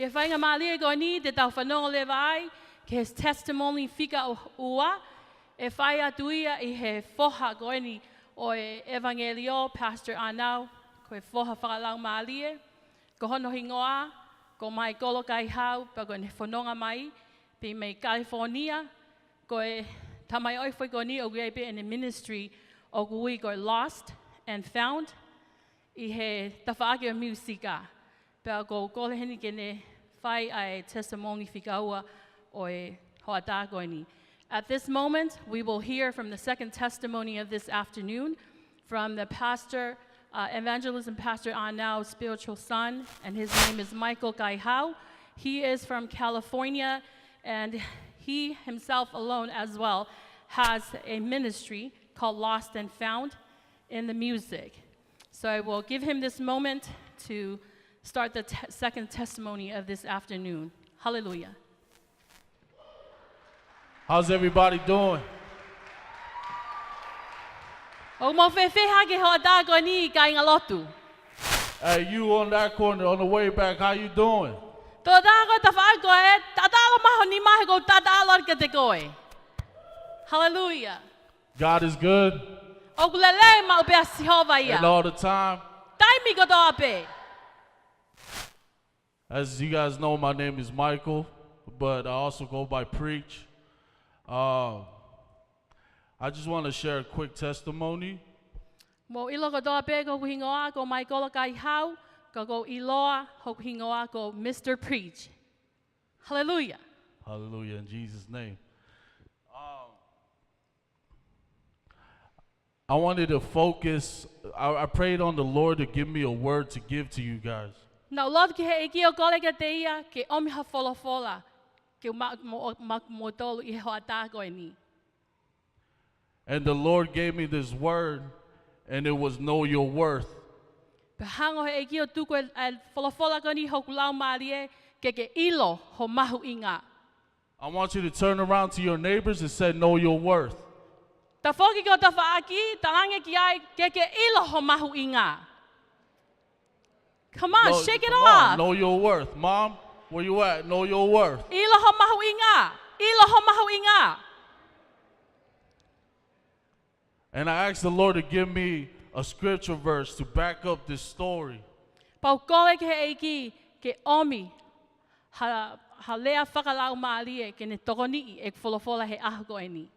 If I am ali go ni de tau whanonga le vai, ke his testimony fika ua, e whai atuia I he foha goeni o e Evangelio, Pastor Anau, ko e foha whakalau maalie, ko hono hingoa, ko mai kolo kai hau, pa ko ne whanonga mai, pi mai California, ko e tamai oi whai go ni o greipe in the ministry o gui go lost and found, I he tawhaake o musika. Pea ko kole heni kene whai ai testimony whikaua o e hoata goini. At this moment, we will hear from the second testimony of this afternoon from the pastor, evangelism pastor Anau's spiritual son, and his name is Michael Gaihau. He is from California, and he himself alone as well has a ministry called Lost and Found in the music. So I will give him this moment to start the second testimony of this afternoon. Hallelujah. How's everybody doing? O mo fe ha ke ho da go ni ka inga lotu. Hey, you on that corner on the way back, how you doing? To da go ta fa go e ta da lo ma ho ni ma go ta da lo ke te go e. Hallelujah. God is good. O kulele ma o pe si ho va ia. And all the time. Tai mi go do pe. As you guys know, my name is Michael, but I also go by Preach. I just want to share a quick testimony. Mo ilo ko do pe go hingoa go mai ko kai hau go iloa ho hingoa go Mr. Preach. Hallelujah. Hallelujah in Jesus' name. I wanted to focus. I prayed on the Lord to give me a word to give to you guys. Now, Lord, ke Eiki o kole ke te ia, ke omi ha fola, ke mo tolu I ho ata koe ni. And the Lord gave me this word, and it was know your worth. Pe hango he Eiki o tuko fola koe ni ho kulau maalie, ke ilo ho mahu inga. I want you to turn around to your neighbors and say, know your worth. Ta foki ko ta whaaki, ta lange ki ai, ke ilo ho mahu inga. Come on, shake it off. Know your worth. Mom, where you at? Know your worth. Ilo ho mahu inga. Ilo ho mahu inga. And I asked the Lord to give me a scripture verse to back up this story. Pau kole ke Eiki, ke omi, ha lea whakalau maalie, ke ne tokoni I fola he ahu koe ni.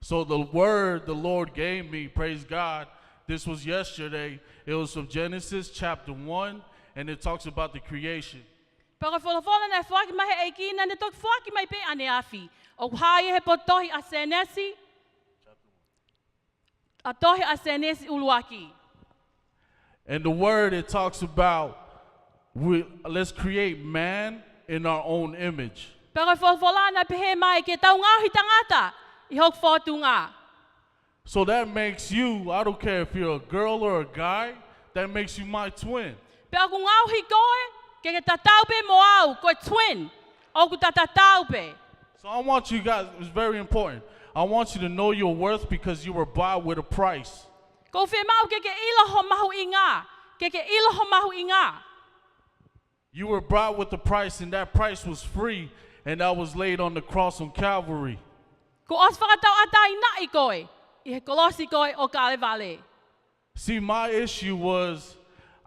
So the word the Lord gave me, praise God, this was yesterday. It was from Genesis chapter 1, and it talks about the creation. Pero fola na whaki mai he Eiki, na ne tok whaki mai pe ane afi. O hae he potohi a senesi, a tohi a senesi uluaki. And the word, it talks about, let's create man in our own image. Pero fola na pehe mai ke tau ngahi tangata, I hok fotu ngā. So that makes you, I don't care if you're a girl or a guy, that makes you my twin. Pero kung ngauhi koe, ke tatau pe mo au, koe twin, o ku tatatau pe. So I want you guys, it's very important. I want you to know your worth because you were bought with a price. Ko whi mau ke ilo ho mahu I ngā, ke ilo ho mahu I ngā. You were bought with a price, and that price was free, and that was laid on the cross on Calvary. Ko os whakatau atai na I koe, I he kolosi koe o kale vale. See, my issue was,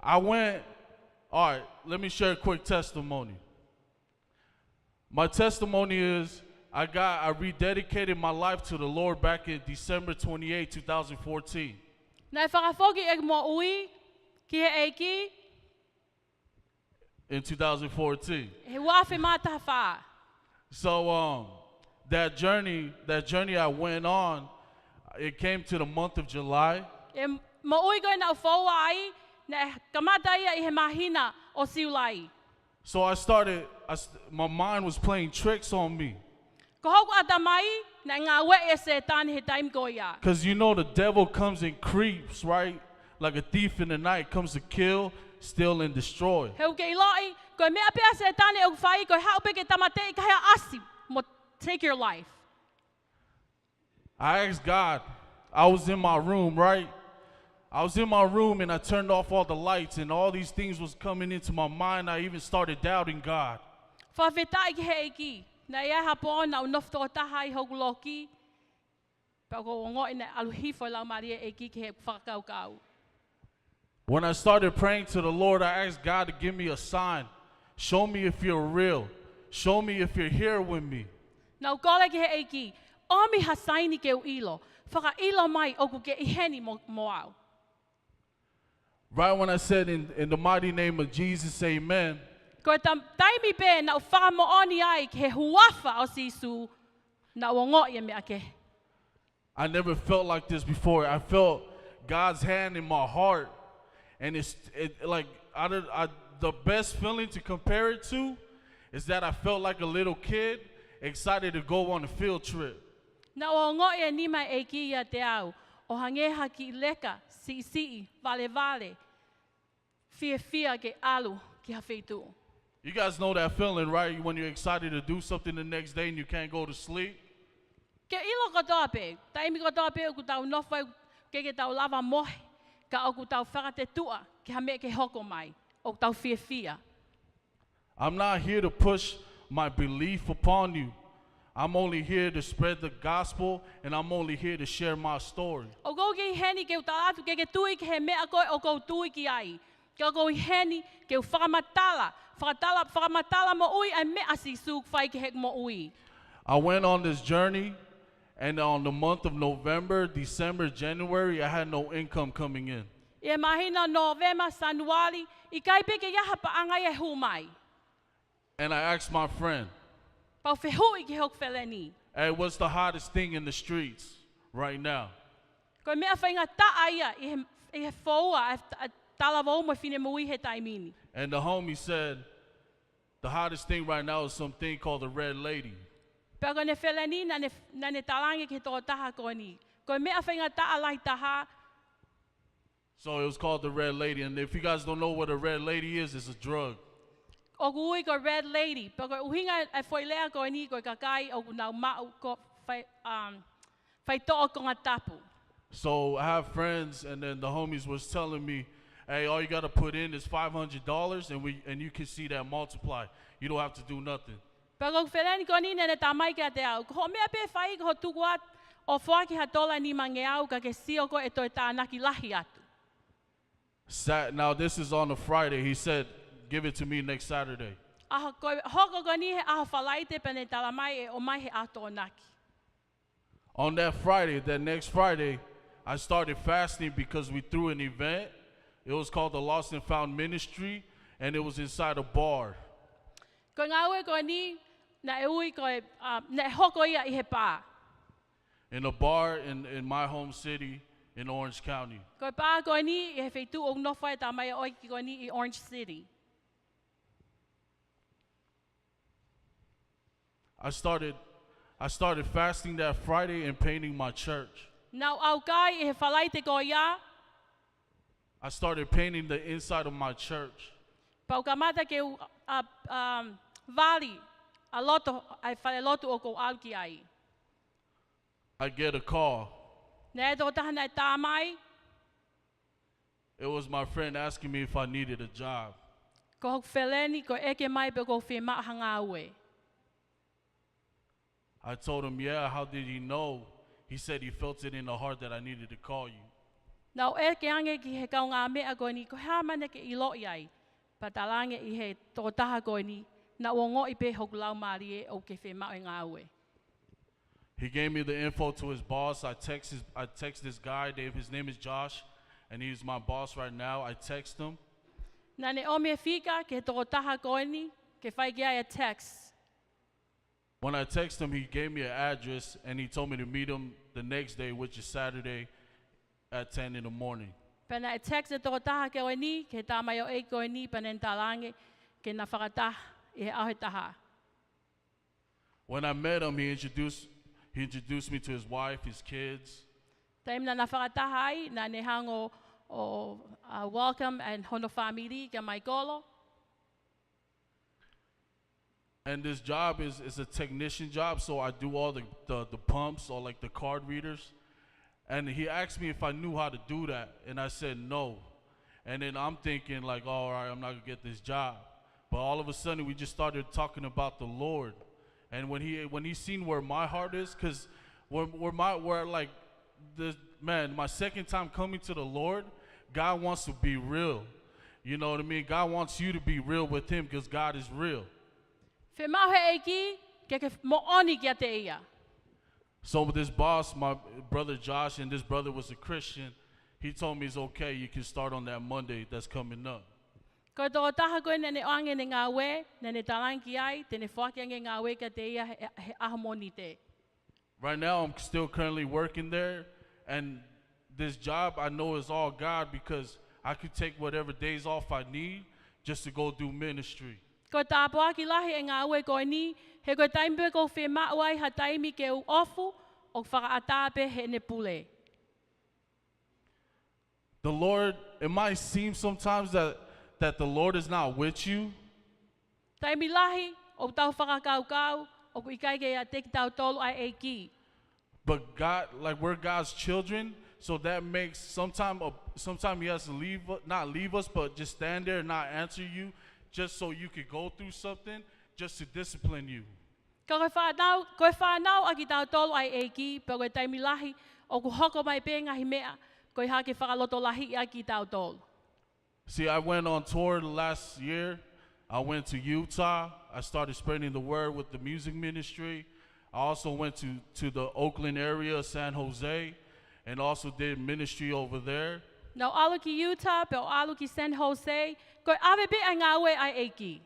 all right, let me share a quick testimony. My testimony is, I rededicated my life to the Lord back in December 28, 2014. Nai whakafoki e mo ui, ki he Eiki, in 2014. he wafi mata wha. So that journey I went on, it came to the month of July. E mo ui koe na ufoua ai, na kamata ia I he mahina o siulai. So my mind was playing tricks on me. Ko hoku atamai, na ngaue e se tani he taim koe ia. Because you know the devil comes and creeps, right? Like a thief in the night, comes to kill, steal, and destroy. Heu ke iloi, koe mea pia se tani o whai, koe haupe ke tamate I kahea asi, mo take your life. I asked God, I was in my room, right? I was in my room and I turned off all the lights and all these things was coming into my mind. I even started doubting God. Whawhetai ki he Eiki. Na ia hapo na unofto taha I hoku loki. Pau ko ngoi na aluhifo lau maria Eiki ki he whakaukau. When I started praying to the Lord, I asked God to give me a sign. Show me if you're real. Show me if you're here with me. Nau kole ki he Eiki. Omi hasaini ke ilo. Whaka ilo mai oku ke iheni mo au. Right when I said in the mighty name of Jesus, amen, Ko taimi pe na whakamooni ai ke huafa o sisu na wongo ia mea ke. I never felt like this before. I felt God's hand in my heart. And it's like the best feeling to compare it to is that I felt like a little kid excited to go on a field trip. Na wongo ia ni mai Eiki ia te au. O hangeha ki leka, si, vale, fia ke alu ki hawhitu. You guys know that feeling, right? When you're excited to do something the next day and you can't go to sleep. Ke ilo kotoa pe, taimi kotoa pe o tau nofai ke tau lava mohe, ka o tau whakate tua, ki hame ke hoko mai, o tau fia. I'm not here to push my belief upon you. I'm only here to spread the gospel, and I'm only here to share my story. O go ki heni ke utalatu ke tui ke he mea koe o ko tui ki ai. Ke go heni ke whakamatala mo ui ai mea si suk whai ke hek mo ui. I went on this journey, and on the month of November, December, January, I had no income coming in. Ia mahina November, Sanuari, I kai pe ke yaha pa angai e humai. And I asked my friend, Pau whehui ki hok wheleni. hey, what's the hottest thing in the streets right now? Koe mea whainga taa ia I he whaua a tala wau mo whine mui he taimini. And the homie said, the hottest thing right now is something called the Red Lady. Pau koe ne wheleni na ne talangi ki tō taha koe ni. Koe mea whainga taa lai taha. So it was called the Red Lady. And if you guys don't know what a Red Lady is, it's a drug. O kui ko red lady. Pau koe uhinga ai whoilea koe ni koe kakai o nau mau ko whai to'o ko ngā tapu. So I have friends, and then the homies was telling me, hey, all you got to put in is $500, and you can see that multiply. You don't have to do nothing. Pau koe wheleni koe ni ne tamai kia te au. Ko mea pe whai ko tukuat o whaki hatola ni mange au ka ke sio ko e toi tānaki lahi atu. Now this is on a Friday. He said, give it to me next Saturday. Aha koe hoko koe ni he aha whalaite pene talamai e o mai he ato o naki. On that Friday, that next Friday, I started fasting because we threw an event. It was called the Lost and Found Ministry, and it was inside a bar. Koe ngaue koe ni na e ui koe na e hoko ia I he pā. In a bar in my home city in Orange County. Koe pā koe ni I he wheitu o nofai tamai o ki koe ni I Orange City. I started fasting that Friday and painting my church. Nau au kai I he whalaite koe ia. I started painting the inside of my church. Pau ka mata ke vali a loto ai whale lotu o ko au ki ai. I get a call. Nē tō tahana e tāmai, It was my friend asking me if I needed a job. ko hok wheleni, ko eke mai pe ko whi maa ngaue. I told him, yeah, how did he know? He said he felt it in the heart that I needed to call you. Nau eke ange ki he kau ngā mea koe ni, ko hea mana ke ilo iai. Patalange I he tō taha koe ni, na wongo I pe hok lau maari e o ke whi maa ngaue. He gave me the info to his boss. I text this guy, Dave. His name is Josh, and he's my boss right now. I text him. Nā ne o mea whika ke tō taha koe ni, ke whai kia a text. When I text him, he gave me an address, and he told me to meet him the next day, which is Saturday at 10 in the morning. Pena e text e tō taha koe ni, ke tāmai o e koe ni, pena talange, ke na whakataha I he ahe taha. When I met him, he introduced me to his wife, his kids. Taimna na whakataha ai, na ne hango o welcome and hono family ke mai kolo. And this job is a technician job, so I do all the pumps or like the card readers. And he asked me if I knew how to do that, and I said no. And then I'm thinking like, oh, all right, I'm not gonna get this job. But all of a sudden, we just started talking about the Lord. And when he seen where my heart is, because my second time coming to the Lord, God wants to be real. You know what I mean? God wants you to be real with him because God is real. Fe mau he Eiki, ke mo'oni kia te ia. So with this boss, my brother Josh, and this brother was a Christian, he told me it's okay, you can start on that Monday that's coming up. Ko tō taha koe nene oange ne ngaue, nene talanki ai, tene whaki ange ngaue kia te ia he ahamoni te. Right now, I'm still currently working there, and this job I know is all God because I could take whatever days off I need just to go do ministry. Ko tā poa ki lahi e ngaue koe ni, he koe taimpe ko whi mau ai ha taimi ke u ofu, o faka'ata pe he ne pule. The Lord, it might seem sometimes that the Lord is not with you. Taimi lahi, o tau whakakaukau, o ku ikai ke a te ki tau tolu ai Eiki. But God, like we're God's children, so that makes sometimes he has to not leave us, but just stand there and not answer you, just so you could go through something, just to discipline you. Koe whanau a ki tau tolu ai Eiki, pe koe taimi lahi, o ku hoko mai pe ngahi mea, koe hake whakaloto lahi a ki tau tolu. See, I went on tour last year. I went to Utah. I started spreading the word with the music ministry. I also went to the Oakland area, San Jose, and also did ministry over there. Nau alu ki Utah, pe o alu ki San Jose, koe ave pe ai ngaue ai Eiki.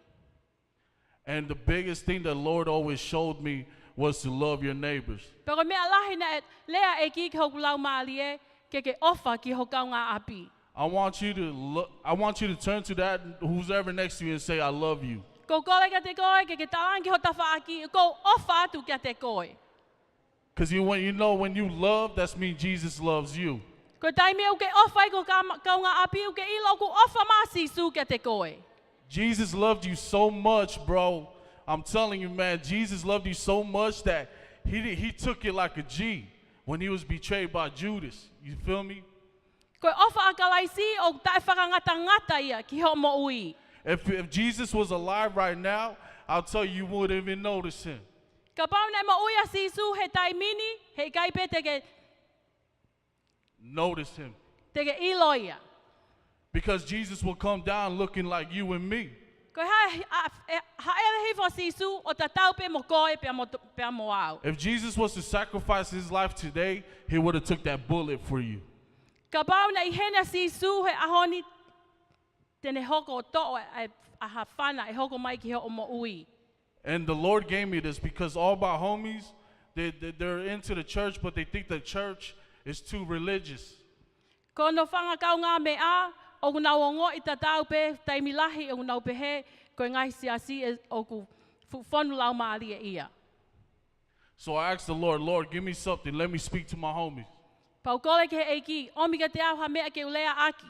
And the biggest thing the Lord always showed me was to love your neighbors. Pero mea lahi na lea Eiki ki hoku lau maalie, ke ofa ki hokau ngā api. I want you to turn to that who's ever next to you and say, I love you. Ko kore kia te koe, ke talangi ho tawhaaki, ko ofa atu kia te koe. Because when you love, that means Jesus loves you. Ko taimi au ke ofa i ko kau ngā api, u ke ilo ku ofa maa sisu kia te koe. Jesus loved you so much, bro. I'm telling you, man, Jesus loved you so much that he took it like a G when he was betrayed by Judas. You feel me? Ko ofa a kalaisi o tae whakangata ia ki ho mo ui. If Jesus was alive right now, I'll tell you, you wouldn't even notice him. Ka pau nei mo ui a sisu he tai mini, he kaipe te ke Notice him. te ke ilo ia. Because Jesus will come down looking like you and me. Ko haere hifo sisu o ta tau pe mo koe pe mo au. If Jesus was to sacrifice his life today, he would have took that bullet for you. Ka pau nei hena sisu he ahoni tene hoko o to'o a hawhana e hoko mai ki ho o mo ui. And the Lord gave me this because all my homies, they're into the church, but they think the church is too religious. Ko no whanga kau ngā mea, o ku nau ongo i ta tau pe taimi lahi o ku nau pe he, ko ngai siasi o ku whanu lau maari e ia. So I asked the Lord, give me something. Let me speak to my homies. Pau kore ke he Eiki, omi ka te au ha mea ke ulea aki.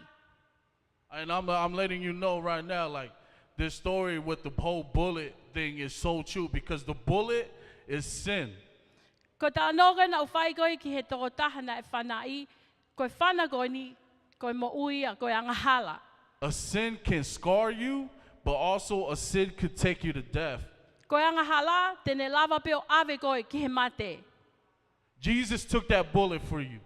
And I'm letting you know right now, like, this story with the whole bullet thing is so true because the bullet is sin. Ko ta anoga na uwhai koe ki he toko taha na e whanai, koe whana koe ni, koe mo uia, koe angahala. A sin can scar you, but also a sin could take you to death. Koe angahala, tene lava peo ave koe ki he mate. Jesus took that bullet for you.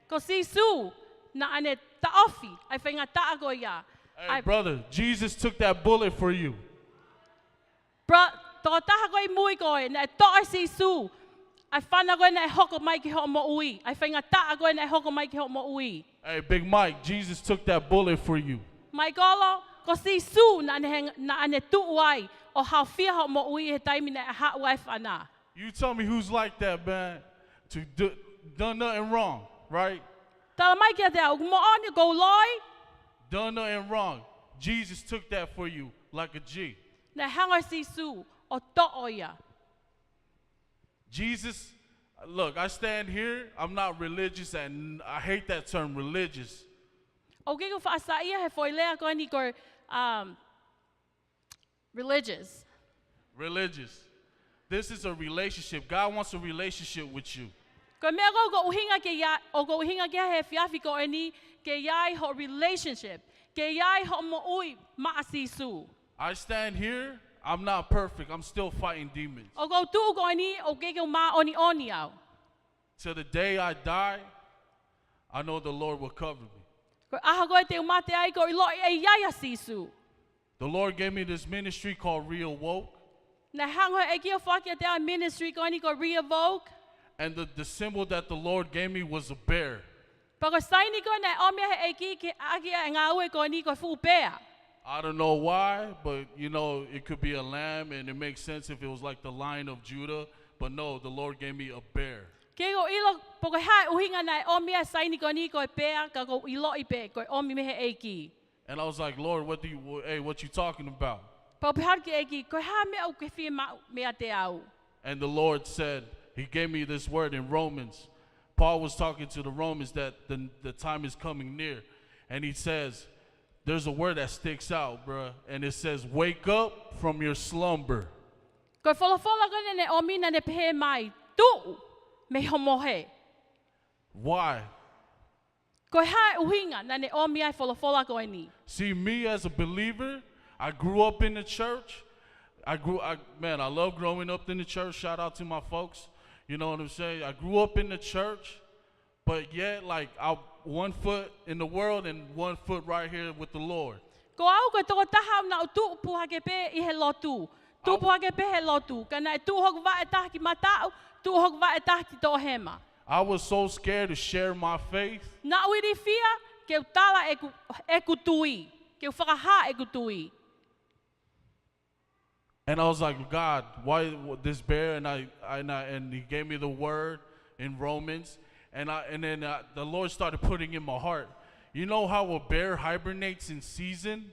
Ko sisu, na ane taofi, ai whainga taa koe ia. Hey, brother, Jesus took that bullet for you. Toko taha koe mui koe, na e toa sisu, ai whana koe na e hoko mai ki ho mo ui. Ai whainga taa koe na e hoko mai ki ho mo ui. Hey, Big Mike, Jesus took that bullet for you. Mai kolo, ko sisu na ane tuu ai, o hao fia ho mo ui he taimi na e hau ai whana. You tell me who's like that, man, to done nothing wrong, right? Tala mai kia te au, mo oni go loi, Done nothing wrong. Jesus took that for you like a G. na hanga sisu, o to'o ia. Jesus, look, I stand here, I'm not religious, and I hate that term, religious. O ke ko whaasa ia he whoilea koe ni ko religious. Religious. This is a relationship. God wants a relationship with you. Ko mea ko uhinga ke ya o ko uhinga ke he fiafi ko eni ke yai ho relationship. Ke yai ho mo ui maasisu. I stand here, I'm not perfect. I'm still fighting demons. O ko tu ko eni o ke ma oni au. Till the day I die, I know the Lord will cover me. Ko aha ko te umate ai ko ilo e yaya sisu. The Lord gave me this ministry called Reaffirm. Na hang ho e ki o foki te ministry ko eni ko reevoke. And the symbol that the Lord gave me was a bear. Pako saini ko na o mea he Eiki ke agi a ngaue ko eni ko fu pea. I don't know why, but you know, it could be a lamb and it makes sense if it was like the Lion of Judah. But no, the Lord gave me a bear. Ke ko ilo poko ha uhinga na o mea saini ko ni ko pea ka ko ilo ipe ko o mi me he Eiki. And I was like, Lord, what you talking about? Pako pehar ke Eiki ko ha mea o ke fi mea te au. And the Lord said, He gave me this word in Romans. Paul was talking to the Romans that the time is coming near. And he says, there's a word that sticks out, bruh. And it says, wake up from your slumber. Ko fola ko ne o mina ne pehe mai tu me homohe. Why? Ko ha uhinga na ne o mi ai fola ko ni. See, me as a believer, I grew up in the church. I love growing up in the church. Shout out to my folks. You know what I'm saying? I grew up in the church, but yet, like, I'm 1 foot in the world and 1 foot right here with the Lord. Ko au ko toko taha na tu puha ke pe I he lotu. Tu puha ke pe he lotu. Kana tu hok va e taha ki matau, tu hok va e taha ki to hema. I was so scared to share my faith. Na uiri fia ke utala e kutui. Ke whakaha e kutui. And I was like, God, why this bear? And He gave me the word in Romans, and then the Lord started putting in my heart. You know how a bear hibernates in season?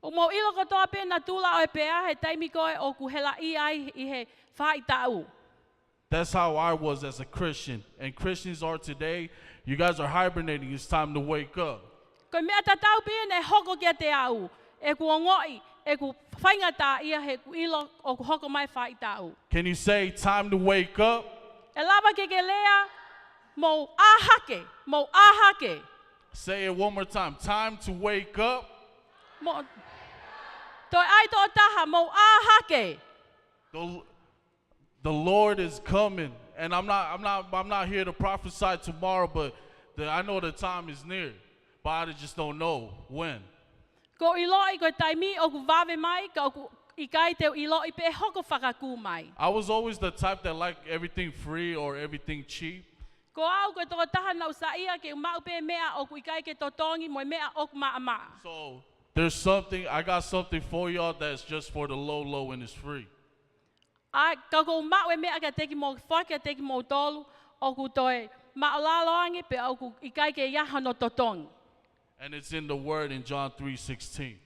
O mo ilo ko toa pe na tula o e pea he taimi ko o ku hela I ai I he whai tau. That's how I was as a Christian, and Christians are today. You guys are hibernating. It's time to wake up. Ko mea tatau pe ne hoko kia te au. E ku ongoi, e ku whaingata ia he ku ilo o ku hoko mai whai tau. Can you say, time to wake up? E lava ke lea, mo ahake, mo ahake. Say it one more time. Time to wake up. Mo, toi ai to taha, mo ahake. The Lord is coming, and I'm not here to prophesy tomorrow, but I know the time is near, but I just don't know when. Ko iloi ko taimi o ku vave mai ka ku ikai te iloi pe hoko whakaku mai. I was always the type that liked everything free or everything cheap. Ko au ko toko taha na usaia ke umau pe mea o ku ikai ke totongi mo mea o ku maa. So I got something for y'all that's just for the low and it's free. Ai ka ko umau e mea ka teki mo whaka teki mo tolu o ku toi maolaloangi pe o ku ikai ke yaha no totongi. And it's in the word in John 3:16.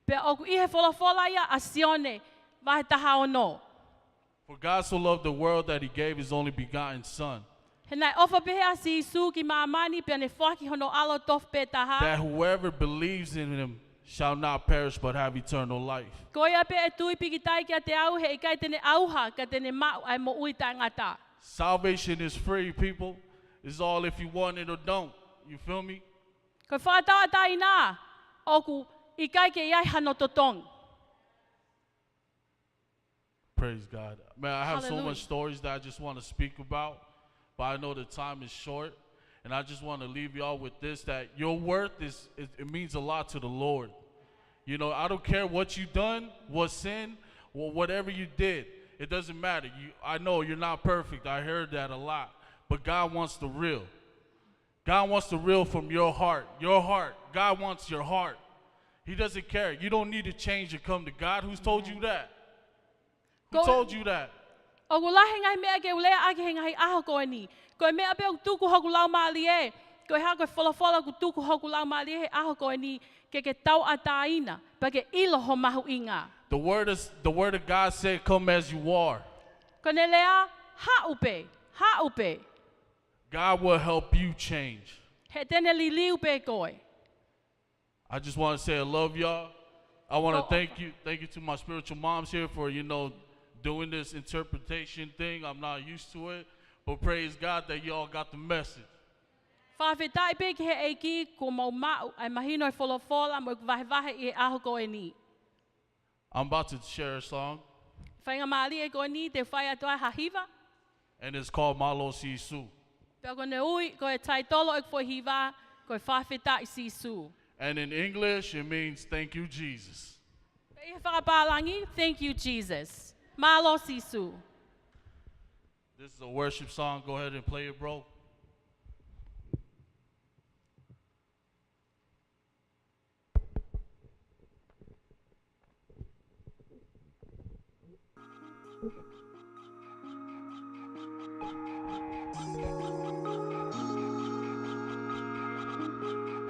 Pe o ku ihe fola ia asione vai taha o no. For God so loved the world that He gave His only begotten Son, Henai ofa pehe si Isu ki maamani pe ne whaki hono alo tof pe taha. that whoever believes in Him shall not perish but have eternal life. Ko ia pe e tui piki tai kia te au he ikai tene auha ka tene mau ai mo ui tai ngata. Salvation is free, people. It's all if you want it or don't. You feel me? Ko whātawa tai nā, o ku ikai ke iai hano totong. Praise God. Man, I have so Hallelujah. much stories that I just want to speak about, but I know the time is short, and I just want to leave y'all with this, that your worth it means a lot to the Lord. You know, I don't care what you done, what sin, or whatever you did. It doesn't matter. I know you're not perfect. I heard that a lot, but God wants the real. God wants the real from your heart. Your heart. God wants your heart. He doesn't care. You don't need to change to come to God. Who's told you that? Who told you that? O ku lahe ngai mea ke ulea ake he ngai aho koe ni. Koe mea pe o tuku hoku lau maali e. Koe hea koe wholafola ku tuku hoku lau maali e he aho koe ni ke tau ataina. Pa ke ilo ho mahu inga. The word of God said, come as you are. Ko ne lea, ha upe. God will help you change. He tene li liu pe koe. I just want to say I love y'all. I want to thank you to my spiritual moms here for, doing this interpretation thing. I'm not used to it, But praise God that y'all got the message. Whawhetai pe ki he eiki ko mau mau ai mahino I wholofola mo vahe I aho ko e ni. I'm about to share a song, Whainga maali e ko ni te whai atoa hahiva. and it's called Malo Sisu. Pea ko ne ui ko e tai tolo e ko hiva ko e whawhetai si su. And in English, it means thank you, Jesus. Pea he whakapalangi, thank you Jesus. Malo si su. This is a worship song. Go ahead and play it, bro.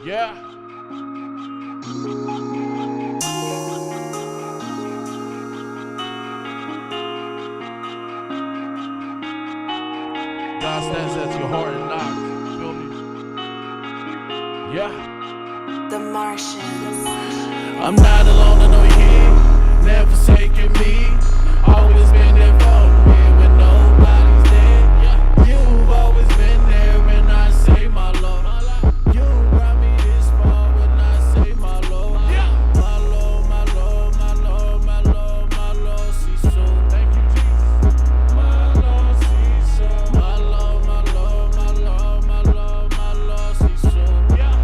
Yeah. God stands at your heart and knocks. Feel me? Yeah. The Martians. I'm not alone, I know you're here. Never forsaken me. Always been there for me when nobody's there. Yeah. You've always been there when I say my Lord. You brought me this far when I say my Lord. Yeah. My Lord, my Lord, my Lord, my Lord, my Lord, see so. Thank you, Jesus. My Lord, see so. My Lord, my Lord, my Lord, my Lord, my Lord, see so. Yeah.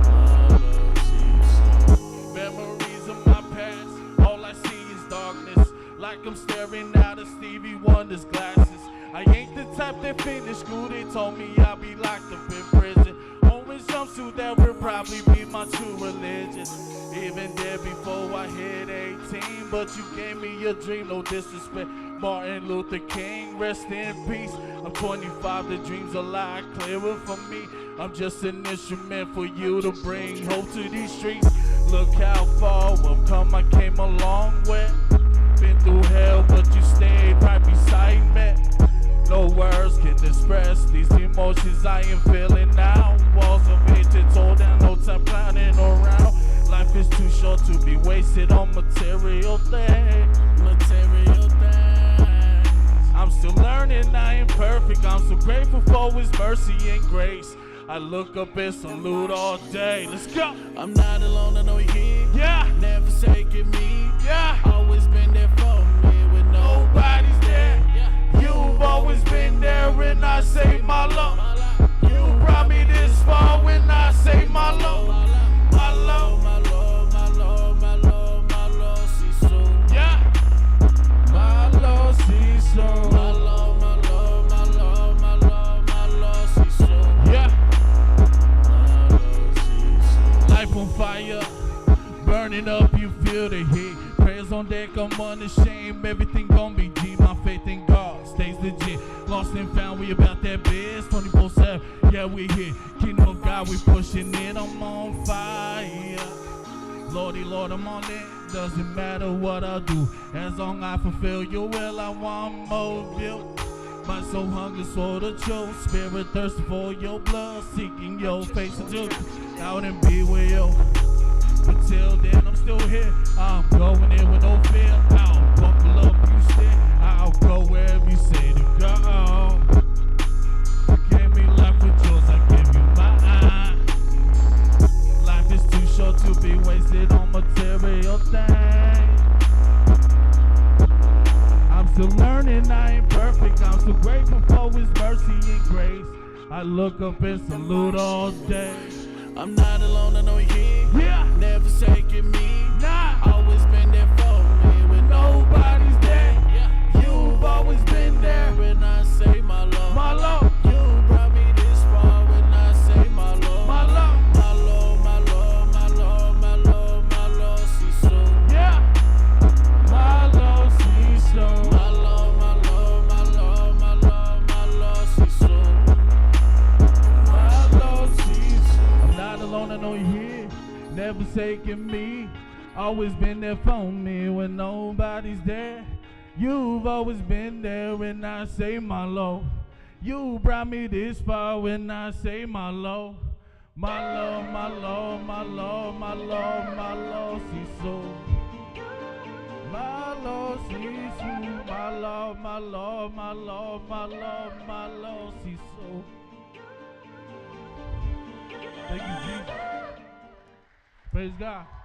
My Lord, see so. Memories of my past, all I see is darkness. Like I'm staring out of Stevie Wonder's glasses. I ain't the type that finished school, they told me I'll be locked up in prison. Orange jumpsuit, that would probably be my true religion. Even there before I hit 18, but you gave me a dream, no disrespect. Martin Luther King, rest in peace. I'm 25, the dream's a lot clearer for me. I'm just an instrument for you to bring hope to these streets. Look how far we've come, I came a long way. Been through hell, but you stayed right beside me. No words can express these emotions I am feeling now. Walls of hatred torn down, no time clowning around. Life is too short to be wasted on material things. Material things. I'm still learning, I ain't perfect. I'm so grateful for His mercy and grace. I look up and salute all day. Let's go. I'm not alone, I know you're here. Yeah. Never forsaken me. Yeah. Always been there for me when nobody's there. Yeah. You've always been there when I say my Lord. You brought me this far when I say my Lord. My Lord, my Lord, my Lord, my Lord, my Lord, see so. Yeah. My Lord, see so. My Lord, my Lord, my Lord, my Lord, my Lord, see so. Yeah. Life on fire, burning up, you feel the heat. Prayers on deck, I'm unashamed. Everything gon' be G. My faith in God stays legit. Lost and found, we about that biz. 24/7, yeah, we here. Kingdom of God, we pushing it. I'm on fire. Lordy, Lord, I'm on it. Doesn't matter what I do, as long as I fulfill your will. I want more of you. My soul hungers for the truth. Spirit thirsty for your blood, seeking your face to do out and be with you. But till then, I'm still here. I'm going in with no fear. I'll buckle up, you stay. I'll go wherever you say to go. You gave me life with yours, I give you mine. Life is too short to be wasted on material things. I'm still learning, I ain't perfect. I'm so grateful for His mercy and grace. I look up and salute all day. I'm not alone, I know you're here. Yeah. Never forsaken me. Nah. Always been there for me when nobody's there. Yeah. You've always been there when I say my Lord. My Lord. You brought me this far when I say my Lord. My Lord. My Lord, my Lord, my Lord, my Lord, my Lord, see so. Yeah. My Lord, see so. My Lord, my Lord, my Lord, my Lord, my Lord, see so. My Lord, see so. I'm not alone, I know you're here. Never forsaken me. Always been there for me when nobody's there. You've always been there when I say my Lord. You brought me this far when I say my Lord. My Lord, my Lord, my Lord, my Lord, my Lord, see so. My My Lord sees you. My Lord, my Lord, my Lord, my Lord, my Lord sees so. Thank you, Jesus. Praise God.